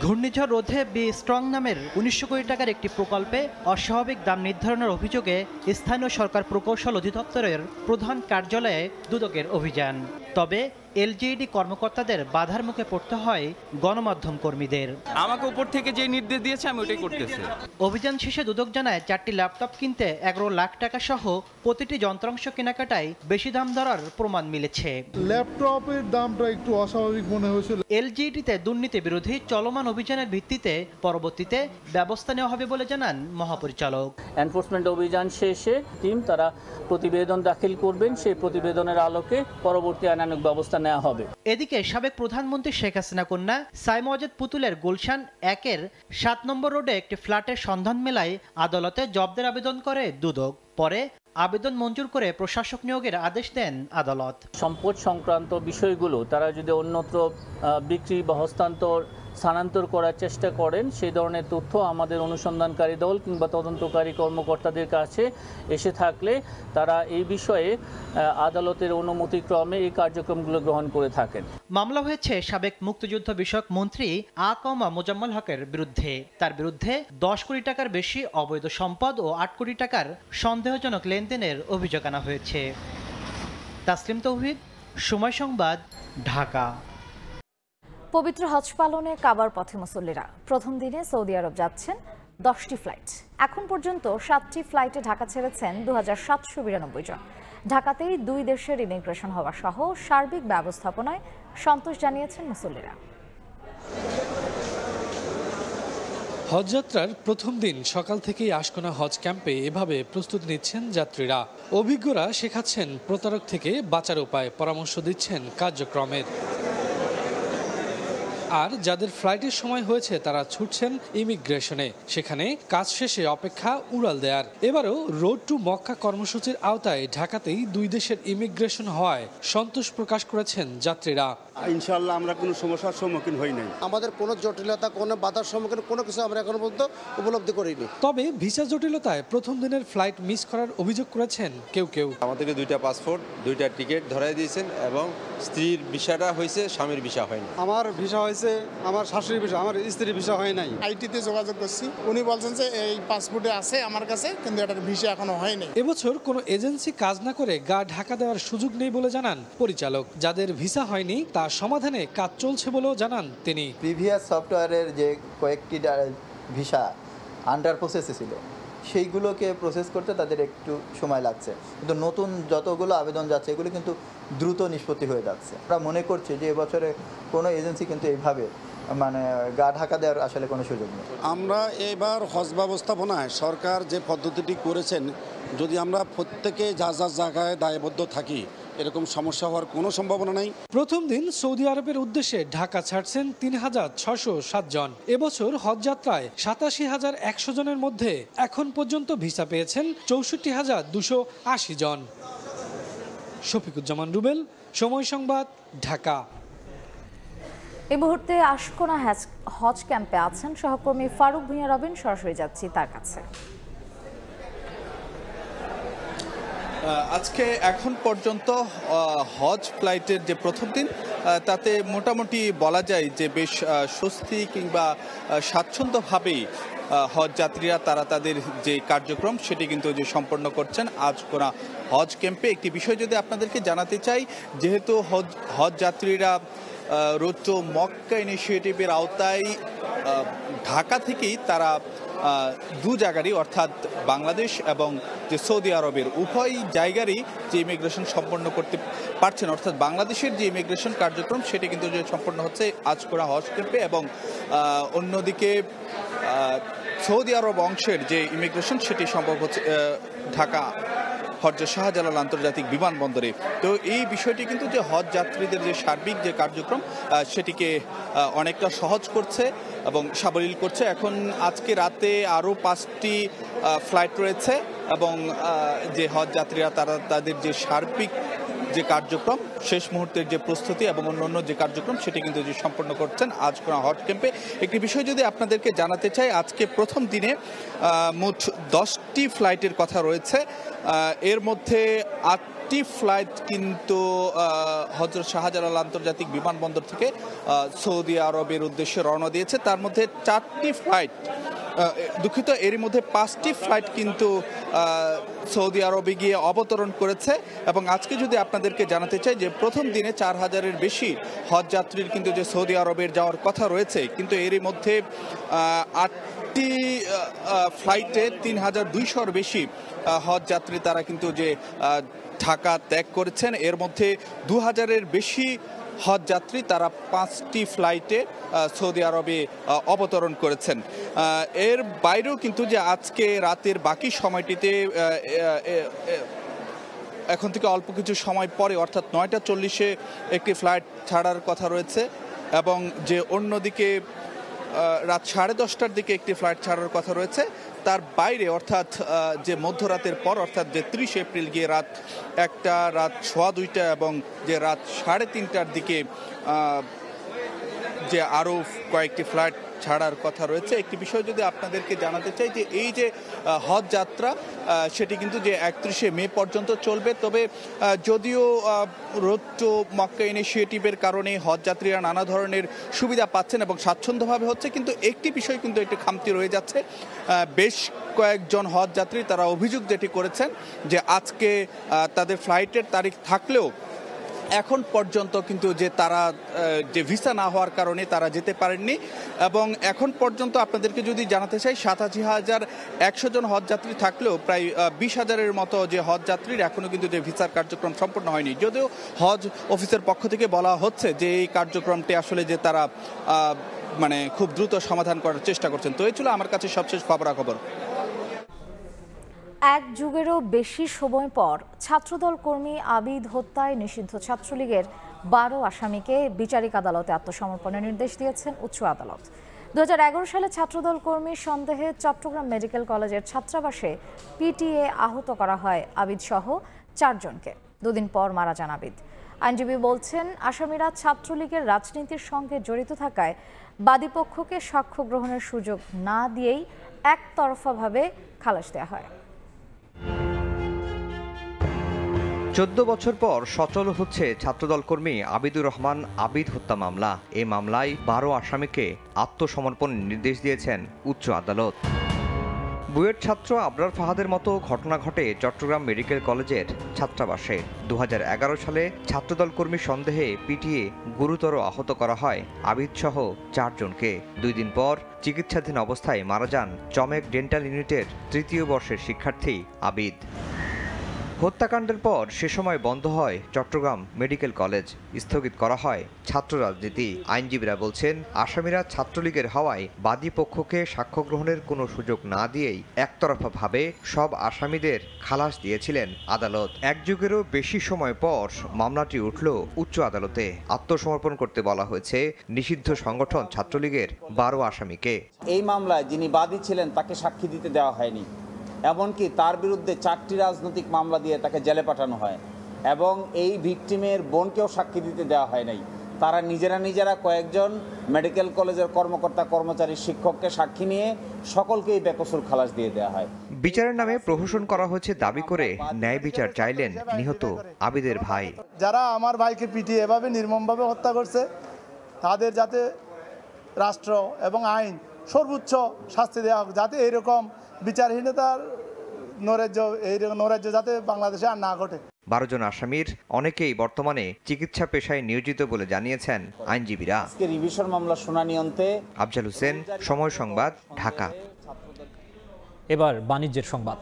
ঘূর্ণিঝড় রোধে বি স্ট্রং নামের 1900 কোটি টাকার একটি প্রকল্পে অস্বাভাবিক দাম নির্ধারণের অভিযোগে স্থানীয় সরকার প্রকৌশল অধিদপ্তরের প্রধান কার্যালয়ে দুদকের অভিযান। তবে এলজিইডি কর্মকর্তাদের বাধার মুখে পড়তে হয় গণমাধ্যম কর্মীদের। আমাকে উপর থেকে যে নির্দেশ দিয়েছে আমি ওটাই করতেছি। অভিযান শেষে দুদক জানায় 4টি ল্যাপটপ কিনতে 11 লাখ টাকা সহ প্রতিটি যন্ত্রাংশ কেনাকাটায় বেশি দাম ধরার প্রমাণ মিলেছে। ল্যাপটপের দামটা একটু অস্বাভাবিক মনে হয়েছিল। এলজিইডিতে দুর্নীতি বিরোধী চলমান অভিযানের ভিত্তিতে পরবর্তীতে ব্যবস্থা নেওয়া হবে বলে জানান মহাপরিচালক। এনফোর্সমেন্ট অভিযান শেষে টিম তারা প্রতিবেদন দাখিল করবেন, সেই প্রতিবেদনের আলোকে পরবর্তী আইনানুগ ব্যবস্থা নেওয়া হবে। এদিকে সাবেক প্রধানমন্ত্রী শেখ হাসিনা কন্যা সাইমা ওয়াজেদ পুতুলের গুলশান 1-এর 7 নম্বর রোডে একটি ফ্ল্যাটের সন্ধান মেলায় আদালতে জব্দের আবেদন করে দুদক। পরে আবেদন মঞ্জুর করে প্রশাসক নিয়োগের আদেশ দেন আদালত। সম্পদ সংক্রান্ত বিষয়গুলো তারা যদি অন্যত্র বিক্রি বা হস্তান্তর স্থানান্তর করার চেষ্টা করেন, সেই ধরনের তথ্য আমাদের অনুসন্ধানকারী দল কিংবা তদন্তকারী কর্মকর্তাদের কাছে এসে থাকলে তারা এই বিষয়ে আদালতের অনুমতিক্রমে এই কার্যক্রমগুলো গ্রহণ করে থাকেন। মামলা হয়েছে সাবেক মুক্তিযুদ্ধ বিষয়ক মন্ত্রী মোজাম্মেল হকের বিরুদ্ধে। তার বিরুদ্ধে 10 কোটি টাকার বেশি অবৈধ সম্পদ ও 8 কোটি টাকার সন্দেহজনক লেনদেনের অভিযোগ আনা হয়েছে। তাসলিম তৌহিদ, সময় সংবাদ, ঢাকা। পবিত্র হজ পালনে কাবার পথে মুসল্লিরা প্রথম দিনে সৌদি আরব যাচ্ছেন 10টি ফ্লাইট। এখন পর্যন্ত 7টি ফ্লাইটে ঢাকা ছেড়েছেন 2792 জন। ঢাকাতেই 2 দেশের ইমিগ্রেশন হওয়া সহ সার্বিক ব্যবস্থাপনায় সন্তোষ জানিয়েছেন মুসল্লিরা। হজযাত্রার প্রথম দিন সকাল থেকেই আশকোনা হজ ক্যাম্পে এভাবে প্রস্তুতি নিচ্ছেন যাত্রীরা। অভিজ্ঞরা শেখাচ্ছেন প্রতারক থেকে বাঁচার উপায়, পরামর্শ দিচ্ছেন কার্যক্রমের। আর যাদের ফ্লাইটের সময় হয়েছে তারা ছুটছেন ইমিগ্রেশনে, সেখানে কাজ শেষে অপেক্ষা উড়াল দেয়ার। এবারও রোড টু মক্কা কর্মসূচির আওতায় ঢাকাতেই দুই দেশের ইমিগ্রেশন হওয়ায় সন্তোষ প্রকাশ করেছেন যাত্রীরা। ইনশাআল্লাহ আমরা কোনো সমস্যার সম্মুখীন হই নাই। আমাদের কোনো জটিলতা, কোনো বাধার সম্মুখীন কোনো কিছু আমরা এখনো পর্যন্ত উপলব্ধি করিনি। তবে ভিসা জটিলতায় প্রথম দিনের ফ্লাইট মিস করার অভিযোগ করেছেন কেউ কেউ। আমাদেরকে 2টা পাসপোর্ট, 2টা টিকিট ধরাই দিয়েছেন এবং স্ত্রীর ভিসাটা হয়েছে, স্বামীর ভিসা হয়নি। আমার ভিসা হয়েছে, আমার শাশুড়ির ভিসা, আমার স্ত্রীর ভিসা হয় নাই। আইটিতে যোগাযোগ করছি, উনি বলছেন যে এই পাসপোর্টে আছে আমার কাছে, কিন্তু এটার ভিসা এখনো হয়নি। এবছর কোনো এজেন্সি কাজ না করে গা ঢাকা দেওয়ার সুযোগ নেই বলে জানান পরিচালক। যাদের ভিসা হয়নি তা সমাধানে কাজ চলছে বলেও জানান তিনি। প্রিভিয়াস সফটওয়্যারের যে কয়েকটি ভিসা আন্ডার প্রসেসে ছিল, সেইগুলোকে প্রসেস করতে তাদের একটু সময় লাগছে, কিন্তু নতুন যতগুলো আবেদন যাচ্ছে এগুলো কিন্তু দ্রুত নিষ্পত্তি হয়ে যাচ্ছে। আমরা মনে করছি যে এবছরে কোনো এজেন্সি কিন্তু এইভাবে গা ঢাকা দেওয়ার আসলে কোনো সুযোগ নেই। আমরা এবার হজ ব্যবস্থাপনায় সরকার যে পদ্ধতিটি করেছেন, যদি আমরা প্রত্যেকে যার যার জায়গায় দায়বদ্ধ থাকি, এরকম সমস্যা হওয়ার কোনো সম্ভাবনা নাই। প্রথম দিন সৌদি আরবের উদ্দেশ্যে ঢাকা ছাড়ছেন ৩,৬০৭ জন। এবছর হজ যাত্রায় ৮৭,১০০ জনের মধ্যে এখন পর্যন্ত ভিসা পেয়েছেন ৬৪,২৮০ জন। শফিকুজ্জামান রুবেল, সময় সংবাদ, ঢাকা। এই মুহূর্তে আশকোনা হজ ক্যাম্পে আছেন সহকর্মী ফারুক ভূঁইয়া রবিন, সরাসরি যাচ্ছি তার কাছে। আজকে এখন পর্যন্ত হজ ফ্লাইটের যে প্রথম দিন, তাতে মোটামুটি বলা যায় যে বেশ স্বস্তি কিংবা স্বাচ্ছন্দ্যভাবেই হজ যাত্রীরা তারা তাদের যে কার্যক্রম সেটি কিন্তু যে সম্পন্ন করছেন আশকোনা হজ ক্যাম্পে। একটি বিষয় যদি আপনাদেরকে জানাতে চাই, যেহেতু হজ যাত্রীরা রোড টু মক্কা ইনিশিয়েটিভের আওতায় ঢাকা থেকেই তারা দু জায়গারই অর্থাৎ বাংলাদেশ এবং যে সৌদি আরবের উভয় জায়গারই যে ইমিগ্রেশন সম্পন্ন করতে পারছেন, অর্থাৎ বাংলাদেশের যে ইমিগ্রেশন কার্যক্রম সেটি কিন্তু যে সম্পন্ন হচ্ছে আশকোনা হজ ক্যাম্পে, এবং অন্যদিকে সৌদি আরব অংশের যে ইমিগ্রেশন সেটি সম্ভব হচ্ছে ঢাকা হজরত শাহজালাল আন্তর্জাতিক বিমানবন্দরে। তো এই বিষয়টি কিন্তু যে হজ যাত্রীদের যে সার্বিক যে কার্যক্রম সেটিকে অনেকটা সহজ করছে এবং সাবলীল করছে। এখন আজকে রাতে আরও 5টি ফ্লাইট রয়েছে এবং যে হজ যাত্রীরা তারা তাদের যে সার্বিক যে কার্যক্রম, শেষ মুহূর্তের যে প্রস্তুতি এবং অন্যান্য যে কার্যক্রম সেটি কিন্তু যে সম্পন্ন করছেন আশকোনা হজ ক্যাম্পে। একটি বিষয় যদি আপনাদেরকে জানাতে চাই, আজকে প্রথম দিনে মোট 10টি ফ্লাইটের কথা রয়েছে। এর মধ্যে 8টি ফ্লাইট কিন্তু হজরত শাহজালাল আন্তর্জাতিক বিমানবন্দর থেকে সৌদি আরবের উদ্দেশ্যে রওনা দিয়েছে। তার মধ্যে 4টি ফ্লাইট, দুঃখিত, এরই মধ্যে 5টি ফ্লাইট কিন্তু সৌদি আরবে গিয়ে অবতরণ করেছে। এবং আজকে যদি আপনাদেরকে জানাতে চাই যে প্রথম দিনে 4000-এর বেশি হজ যাত্রীর কিন্তু যে সৌদি আরবের যাওয়ার কথা রয়েছে, কিন্তু এরই মধ্যে 8টি ফ্লাইটে 3200-র বেশি হজ যাত্রী তারা কিন্তু যে ঢাকা ত্যাগ করেছেন। এর মধ্যে 2000-এর বেশি হজ যাত্রী তারা 5টি ফ্লাইটে সৌদি আরবে অবতরণ করেছেন। এর বাইরেও কিন্তু যে আজকে রাতের বাকি সময়টিতে এখন থেকে অল্প কিছু সময় পরে অর্থাৎ 9:40-এ একটি ফ্লাইট ছাড়ার কথা রয়েছে, এবং যে অন্যদিকে রাত 10:30টার দিকে একটি ফ্লাইট ছাড়ার কথা রয়েছে। তার বাইরে অর্থাৎ যে মধ্যরাতের পর অর্থাৎ যে 30 এপ্রিল গিয়ে রাত 1টা, রাত 2:15 এবং যে রাত 3:30টার দিকে যে আরও কয়েকটি ফ্লাইট ছাড়ার কথা রয়েছে। একটি বিষয় যদি আপনাদেরকে জানাতে চাই যে এই যে হজ যাত্রা সেটি কিন্তু যে 31শে মে পর্যন্ত চলবে। তবে যদিও রোড টু মক্কা ইনিশিয়েটিভের কারণে হজ যাত্রীরা নানা ধরনের সুবিধা পাচ্ছেন এবং স্বাচ্ছন্দ্যভাবে হচ্ছে, কিন্তু একটি বিষয় কিন্তু একটি খামতি রয়ে যাচ্ছে। বেশ কয়েকজন হজ যাত্রী তারা অভিযোগ যেটি করেছেন যে আজকে তাদের ফ্লাইটের তারিখ থাকলেও এখন পর্যন্ত কিন্তু যে তারা যে ভিসা না হওয়ার কারণে তারা যেতে পারেননি। এবং এখন পর্যন্ত আপনাদেরকে যদি জানাতে চাই 87,100 জন হজ যাত্রী থাকলেও প্রায় 20,000-এর মতো যে হজ যাত্রীর এখনও কিন্তু যে ভিসার কার্যক্রম সম্পূর্ণ হয়নি। যদিও হজ অফিসের পক্ষ থেকে বলা হচ্ছে যে এই কার্যক্রমটি আসলে যে তারা খুব দ্রুত সমাধান করার চেষ্টা করছেন। তো এই ছিল আমার কাছে সবশেষ খবরাখবর। এক যুগেরও বেশি সময় পর ছাত্রদল কর্মী আবিদ হত্যায় নিষিদ্ধ ছাত্রলীগের 12 আসামিকে বিচারিক আদালতে আত্মসমর্পণের নির্দেশ দিয়েছেন উচ্চ আদালত। 2011 সালে ছাত্রদল কর্মীর সন্দেহে চট্টগ্রাম মেডিকেল কলেজের ছাত্রাবাসে পিটিএ আহত করা হয় আবিদ সহ 4 জনকে। 2 দিন পর মারা যান আবিদ। আইনজীবী বলছেন, আসামিরা ছাত্রলীগের রাজনীতির সঙ্গে জড়িত থাকায় বাদীপক্ষকে সাক্ষ্য গ্রহণের সুযোগ না দিয়েই একতরফাভাবে খালাস দেওয়া হয়। 14 বছর পর সচল হচ্ছে ছাত্রদল কর্মী আবিদুর রহমান আবিদ হত্যা মামলা। এই মামলায় 12 আসামিকে আত্মসমর্পণের নির্দেশ দিয়েছেন উচ্চ আদালত। বুয়েট ছাত্র আবরার ফাহাদের মতো ঘটনা ঘটে চট্টগ্রাম মেডিকেল কলেজের ছাত্রাবাসে। 2011 সালে ছাত্রদল কর্মীর সন্দেহে পিটিয়ে গুরুতর আহত করা হয় আবিদ সহ 4 জনকে। 2 দিন পর চিকিৎসাধীন অবস্থায় মারা যান চমেক ডেন্টাল ইউনিটের 3য় বর্ষের শিক্ষার্থী আবিদ। হত্যাকাণ্ডের পর সে সময় বন্ধ হয় চট্টগ্রাম মেডিকেল কলেজ, স্থগিত করা হয় ছাত্র রাজনীতি। আইনজীবীরা বলছেন, আসামিরা ছাত্রলীগের হওয়ায় বাদী পক্ষকে সাক্ষ্য গ্রহণের কোনো সুযোগ না দিয়েই একতরফাভাবে সব আসামিদের খালাস দিয়েছিলেন আদালত। 1 যুগেরও বেশি সময় পর মামলাটি উঠল উচ্চ আদালতে। আত্মসমর্পণ করতে বলা হয়েছে নিষিদ্ধ সংগঠন ছাত্রলীগের 12 আসামিকে। এই মামলায় যিনি বাদী ছিলেন তাকে সাক্ষী দিতে দেওয়া হয়নি, এমনকি তার বিরুদ্ধে 4টি রাজনৈতিক মামলা দিয়ে তাকে জেলে পাঠানো হয় এবং এই ভিকটিমের বোনকেও সাক্ষী দিতে দেওয়া হয় নাই। তারা নিজেরা কয়েকজন মেডিকেল কলেজের কর্মকর্তা কর্মচারী শিক্ষককে সাক্ষী নিয়ে সকলকেই বেকসুর খালাস দিয়ে দেওয়া হয়। বিচারের নামে প্রহসন করা হয়েছে দাবি করে ন্যায় বিচার চাইলেন নিহত আবিদের ভাই। যারা আমার ভাইকে পিটিয়ে এভাবে নির্মমভাবে হত্যা করছে তাদের যাতে রাষ্ট্র এবং আইন সর্বোচ্চ শাস্তি দেওয়া হোক, যাতে এইরকম বিচারহীনতার নৈরাজ্য যাতে বাংলাদেশে আর না ঘটে। 12 জন আসামির অনেকেই বর্তমানে চিকিৎসা পেশায় নিয়োজিত বলে জানিয়েছেন আইনজীবীরা। রিভিশন মামলা শুনানি অন্তে আফজাল হোসেন, সময় সংবাদ, ঢাকা। এবার বাণিজ্যের সংবাদ।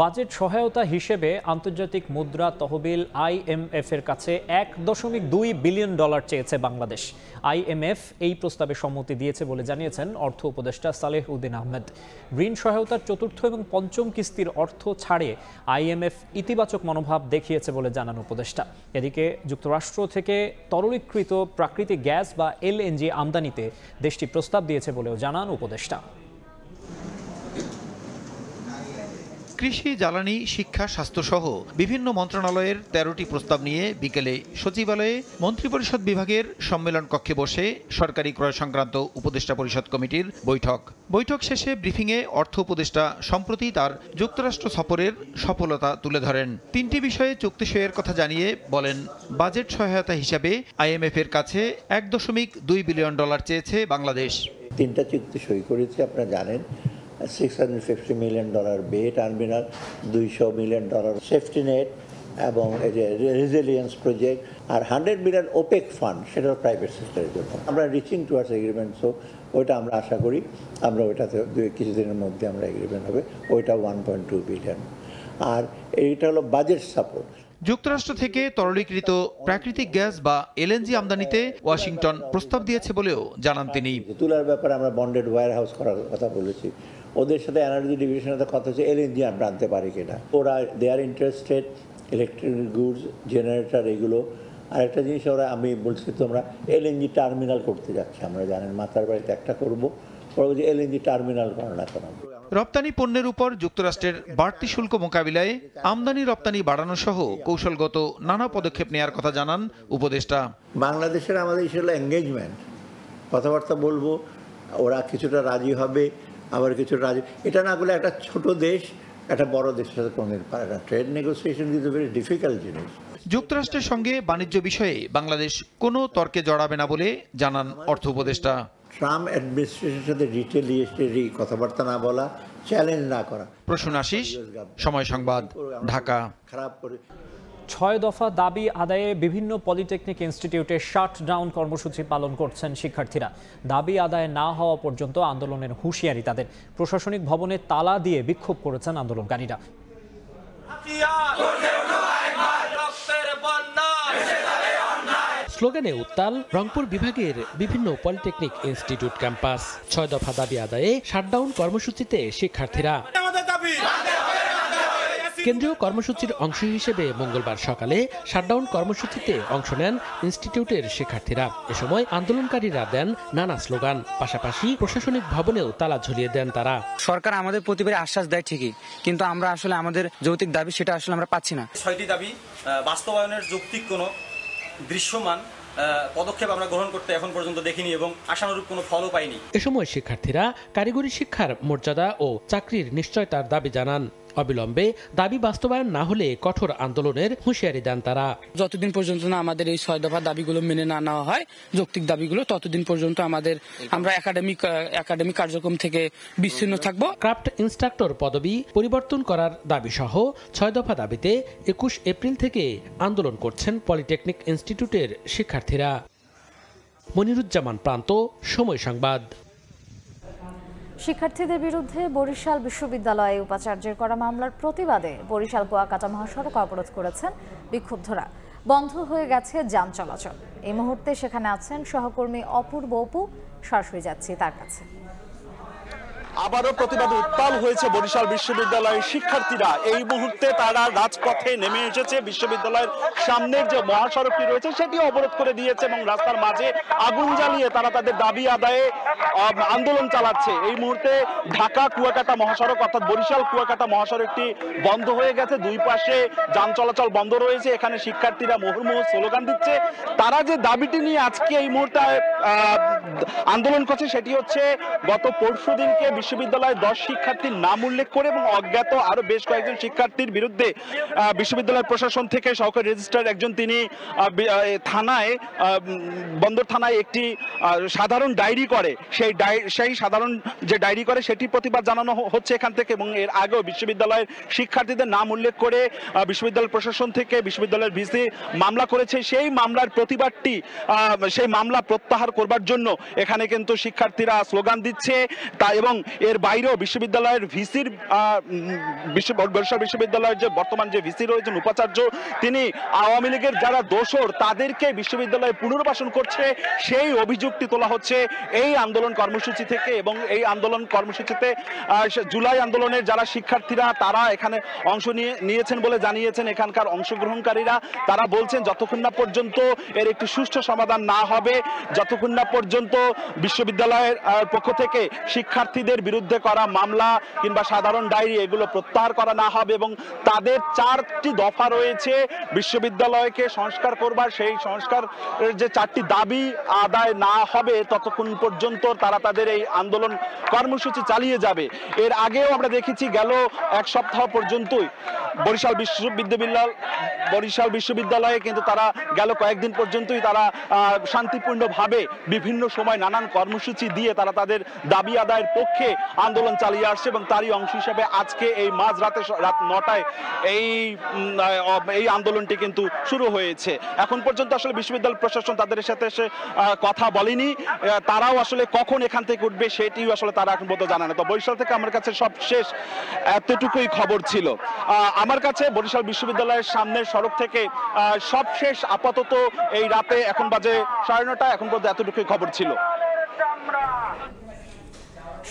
বাজেট সহায়তা হিসেবে আন্তর্জাতিক মুদ্রা তহবিল IMF এর কাছে $1.2 বিলিয়ন চেয়েছে বাংলাদেশ। IMF এই প্রস্তাবে সম্মতি দিয়েছে বলে জানিয়েছেন অর্থ উপদেষ্টা সালেহ উদ্দিন আহমেদ। ঋণ সহায়তার 4র্থ এবং 5ম কিস্তির অর্থ ছাড়ে IMF ইতিবাচক মনোভাব দেখিয়েছে বলে জানান উপদেষ্টা। এদিকে যুক্তরাষ্ট্র থেকে তরলীকৃত প্রাকৃতিক গ্যাস বা LNG আমদানিতে দেশটি প্রস্তাব দিয়েছে বলেও জানান উপদেষ্টা। কৃষি, জ্বালানি, শিক্ষা, স্বাস্থ্যসহ বিভিন্ন মন্ত্রণালয়ের 13টি প্রস্তাব নিয়ে বিকেলে সচিবালয়ে মন্ত্রিপরিষদ বিভাগের সম্মেলন কক্ষে বসে সরকারি ক্রয় সংক্রান্ত উপদেষ্টা পরিষদ কমিটির বৈঠক শেষে ব্রিফিংয়ে অর্থ উপদেষ্টা সম্প্রতি তার যুক্তরাষ্ট্র সফরের সফলতা তুলে ধরেন। 3টি বিষয়ে চুক্তি সইয়ের কথা জানিয়ে বলেন, বাজেট সহায়তা হিসাবে IMF এর কাছে $1.2 বিলিয়ন চেয়েছে বাংলাদেশ। 3টা চুক্তি সই করেছে, আপনারা জানেন। $650 মিলিয়ন বে টার্মিনাল, $200 মিলিয়ন সেফটি নেট এবং এই যে রেজিলিয়েন্স প্রজেক্ট, আর $100 মিলিয়ন ওপেক ফান্ড, সেটা প্রাইভেট সেক্টরের জন্য। আমরা রিচিং টুয়ার্ডস এগ্রিমেন্ট, সো ওইটা আমরা আশা করি আমরা ওইটাতে কিছুদিনের মধ্যে আমরা এগ্রিমেন্ট হবে। ওইটা 1.2 বিলিয়ন। আর এইটা হলো বাজেট সাপোর্ট। যুক্তরাষ্ট্র থেকে তরলীকৃত প্রাকৃতিক গ্যাস বা LNG আমদানিতে ওয়াশিংটন প্রস্তাব দিয়েছে বলেও জানান তিনি। তুলার ব্যাপারে আমরা বন্ডেড ওয়্যার হাউস করার কথা বলেছি। ওদের সাথে এনার্জি ডিভিশনের সাথে কথা হচ্ছে LNG আমরা আনতে পারি কিনা। ওরা they are interested, electric goods, generator, এগুলো। আর একটা জিনিস আমি বলছি, তোমরা LNG টার্মিনাল করতে যাচ্ছি, আমরা জানেন মাতার বাড়িতে একটা করবো, ওরা যে LNG টার্মিনাল করা না কেন। রপ্তানি পণ্যের উপর যুক্তরাষ্ট্রের বাড়তি শুল্ক মোকাবিলায় আমদানি রপ্তানি বাড়ানো সহ কৌশলগত নানা পদক্ষেপ নেওয়ার কথা জানান উপদেষ্টা। বাংলাদেশের আমাদের ইসে এঙ্গেজমেন্ট, কথাবার্তা বলবো, ওরা কিছুটা রাজি হবে, আবার কিছুটা রাজি। এটা না বলে একটা ছোট দেশ একটা বড় দেশের সাথে কোনোদিন পারে না। Trade negotiation is a very difficult জিনিস। যুক্তরাষ্ট্রের সঙ্গে বাণিজ্য বিষয়ে বাংলাদেশ কোনো তর্কে জড়াবে না বলে জানান অর্থ উপদেষ্টা। ট্রাম্প অ্যাডমিনিস্ট্রেশনের সাথে রিটেলিয়েশনারি কথাবার্তা না বলা, চ্যালেঞ্জ না করা। প্রসূন আশিস, সময় সংবাদ, ঢাকা। খারাপ করে 6 দফা দাবি আদায়ে বিভিন্ন পলিটেকনিক ইনস্টিটিউটে শাটডাউন কর্মসূচি পালন করছেন শিক্ষার্থীরা। দাবি আদায় না হওয়া পর্যন্ত আন্দোলনের হুঁশিয়ারি তাদের। প্রশাসনিক ভবনে তালা দিয়ে বিক্ষোভ করেছেন আন্দোলনকারীরা। স্লোগানে উত্তাল রংপুর বিভাগের বিভিন্ন পলিটেকনিক ইনস্টিটিউট ক্যাম্পাস। 6 দফা দাবি আদায়ে শাটডাউন কর্মসূচিতে শিক্ষার্থীরা। কেন্দ্রীয় কর্মসূচির অংশ হিসেবে মঙ্গলবার সকালে শাটডাউন কর্মসূচিতে অংশ নেন ইনস্টিটিউটের শিক্ষার্থীরা। এ সময় আন্দোলনকারীরা দেন নানা স্লোগান, পাশাপাশি প্রশাসনিক ভবনেও তালা ঝুলিয়ে দেন তারা। সরকার আমাদের প্রতিবারে আশ্বাস দেয় ঠিকই, কিন্তু আমরা আসলে আমাদের যৌক্তিক দাবি সেটা আসলে আমরা পাচ্ছি না। 6টি দাবি বাস্তবায়নের যৌক্তিক কোনো দৃশ্যমান পদক্ষেপ আমরা গ্রহণ করতে এখন পর্যন্ত দেখিনি এবং আশানুরূপ কোনো ফলও পাইনি। এ সময় শিক্ষার্থীরা কারিগরি শিক্ষার মর্যাদা ও চাকরির নিশ্চয়তার দাবি জানান। অবিলম্বে দাবি বাস্তবায়ন না হলে কঠোর আন্দোলনের হুঁশিয়ারি দেন তারা। যতদিন পর্যন্ত না আমাদের এই 6 দফা দাবিগুলো মেনে না নেওয়া হয়, যৌক্তিক দাবিগুলো, ততদিন পর্যন্ত আমরা একাডেমিক কার্যক্রম থেকে বিচ্ছিন্ন থাকব। ক্রাফট ইনস্ট্রাক্টর পদবি পরিবর্তন করার দাবি সহ 6 দফা দাবিতে 21 এপ্রিল থেকে আন্দোলন করছেন পলিটেকনিক ইনস্টিটিউটের শিক্ষার্থীরা। মনিরুজ্জামান প্রান্ত, সময় সংবাদ। শিক্ষার্থীদের বিরুদ্ধে বরিশাল বিশ্ববিদ্যালয়ে উপাচার্যের করা মামলার প্রতিবাদে বরিশাল কুয়াকাটা মহাসড়ক অবরোধ করেছেন বিক্ষুব্ধরা। বন্ধ হয়ে গেছে যান চলাচল। এই মুহূর্তে সেখানে আছেন সহকর্মী অপূর্ব অপু, সরাসরি যাচ্ছি তার কাছে। আবারও প্রতিবাদে উত্তাল হয়েছে বরিশাল বিশ্ববিদ্যালয়ের শিক্ষার্থীরা। এই মুহূর্তে তারা রাজপথে নেমে এসেছে। বিশ্ববিদ্যালয়ের সামনের যে মহাসড়কটি রয়েছে সেটি অবরোধ করে দিয়েছে এবং রাস্তার মাঝে আগুন জ্বালিয়ে তারা তাদের দাবি আদায়ে আন্দোলন চালাচ্ছে। এই মুহূর্তে ঢাকা কুয়াকাটা মহাসড়ক অর্থাৎ বরিশাল কুয়াকাটা মহাসড়কটি বন্ধ হয়ে গেছে। দুই পাশে যান চলাচল বন্ধ রয়েছে। এখানে শিক্ষার্থীরা মুহুর্মুহু স্লোগান দিচ্ছে। তারা যে দাবিটি নিয়ে আজকে এই মুহূর্তে আন্দোলন করছে সেটি হচ্ছে গত পরশুদিনকে বিশ্ববিদ্যালয়ের 10 শিক্ষার্থীর নাম উল্লেখ করে এবং অজ্ঞাত আরো বেশ কয়েকজন শিক্ষার্থীর বিরুদ্ধে বিশ্ববিদ্যালয় প্রশাসন থেকে সহকারী রেজিস্ট্রার একজন তিনি থানায় বন্দর থানায় একটি সাধারণ ডায়েরি করে। সেই সাধারণ যে ডায়েরি করে সেটি প্রতিবাদ জানানো হচ্ছে এখান থেকে এবং এর আগেও বিশ্ববিদ্যালয়ের শিক্ষার্থীদের নাম উল্লেখ করে বিশ্ববিদ্যালয় প্রশাসন থেকে বিশ্ববিদ্যালয়ের ভিসি মামলা করেছে। সেই মামলার প্রতিবাদটি সেই মামলা প্রত্যাহার করবার জন্য এখানে কিন্তু শিক্ষার্থীরা স্লোগান দিচ্ছে তা এবং এর বাইরেও বিশ্ববিদ্যালয়ের ভিসির বরিশাল বিশ্ববিদ্যালয়ের যে বর্তমান যে ভিসি রয়েছেন উপাচার্য, তিনি আওয়ামী লীগের যারা দোসর তাদেরকে বিশ্ববিদ্যালয়ে পুনর্বাসন করছে সেই অভিযোগটি তোলা হচ্ছে এই আন্দোলন কর্মসূচি থেকে। এবং এই আন্দোলন কর্মসূচিতে জুলাই আন্দোলনের যারা শিক্ষার্থীরা তারা এখানে অংশ নিয়েছেন বলে জানিয়েছেন এখানকার অংশগ্রহণকারীরা। তারা বলছেন যতক্ষণ না পর্যন্ত এর একটি সুষ্ঠু সমাধান না হবে, যতক্ষণ না পর্যন্ত বিশ্ববিদ্যালয়ের পক্ষ থেকে শিক্ষার্থীদের বিরুদ্ধে করা মামলা কিংবা সাধারণ ডায়েরি এগুলো প্রত্যাহার করা না হবে এবং তাদের 4টি দফা রয়েছে বিশ্ববিদ্যালয়কে সংস্কার করবার, সেই সংস্কারের যে 4টি দাবি আদায় না হবে ততক্ষণ পর্যন্ত তারা তাদের এই আন্দোলন কর্মসূচি চালিয়ে যাবে। এর আগেও আমরা দেখেছি গেল এক সপ্তাহ পর্যন্তই বরিশাল বিশ্ববিদ্যালয়ে কিন্তু তারা গেল কয়েকদিন পর্যন্তই তারা শান্তিপূর্ণভাবে বিভিন্ন সময় নানান কর্মসূচি দিয়ে তারা তাদের দাবি আদায়ের পক্ষে আন্দোলন চালিয়ে আসছে এবং তারই অংশ হিসেবে আজকে এই মাঝরাতে রাত 9টায় এই আন্দোলনটি কিন্তু শুরু হয়েছে। এখন পর্যন্ত আসলে বিশ্ববিদ্যালয় প্রশাসন তাদের সাথে এসে কথা বলেনি, তারাও আসলে কখন এখান থেকে উঠবে সেটিও আসলে তারা এখন পর্যন্ত জানে না। তো বরিশাল থেকে আমার কাছে সবশেষ এতটুকুই খবর ছিল। আমার কাছে বরিশাল বিশ্ববিদ্যালয়ের সামনের সড়ক থেকে সবশেষ আপাতত এই রাতে এখন বাজে 9:30, এখন পর্যন্ত এতটুকুই খবর ছিল।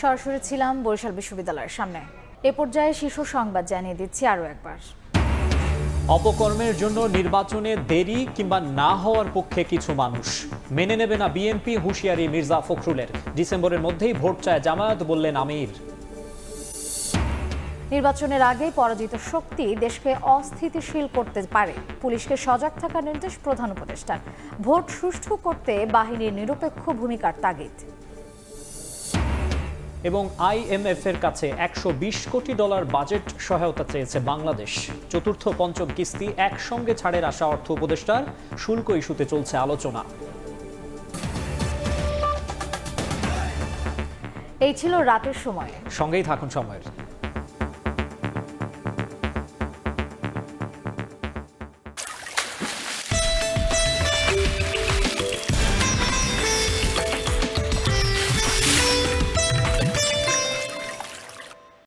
সরাসরি ছিলাম বরিশাল বিশ্ববিদ্যালয়ের সামনে। এ পর্যায়ে শীর্ষ সংবাদ জানিয়ে দিচ্ছি আরো একবার। অপকর্মের জন্য নির্বাচনে দেরি কিংবা না হওয়ার পক্ষে কিছু মানুষ মেনে নেবে না বিএনপি, হুঁশিয়ারি মির্জা ফখরুলের। ডিসেম্বরের মধ্যেই ভোট চায় জামায়াত, বললেন আমির। নির্বাচনের আগে পরাজিত শক্তি দেশকে অস্থিতিশীল করতে পারে, পুলিশকে সজাগ থাকার নির্দেশ প্রধান উপদেষ্টার। ভোট সুষ্ঠু করতে বাহিনীর নিরপেক্ষ ভূমিকার তাগিদ। এবং IMF এর কাছে $120 কোটি বাজেট সহায়তা চেয়েছে বাংলাদেশ। চতুর্থ পঞ্চম কিস্তি একসঙ্গে ছাড়ের আশা অর্থ উপদেষ্টার। শুল্ক ইস্যুতে চলছে আলোচনা। এই ছিল রাতের সময়। সঙ্গেই থাকুন সময়ের।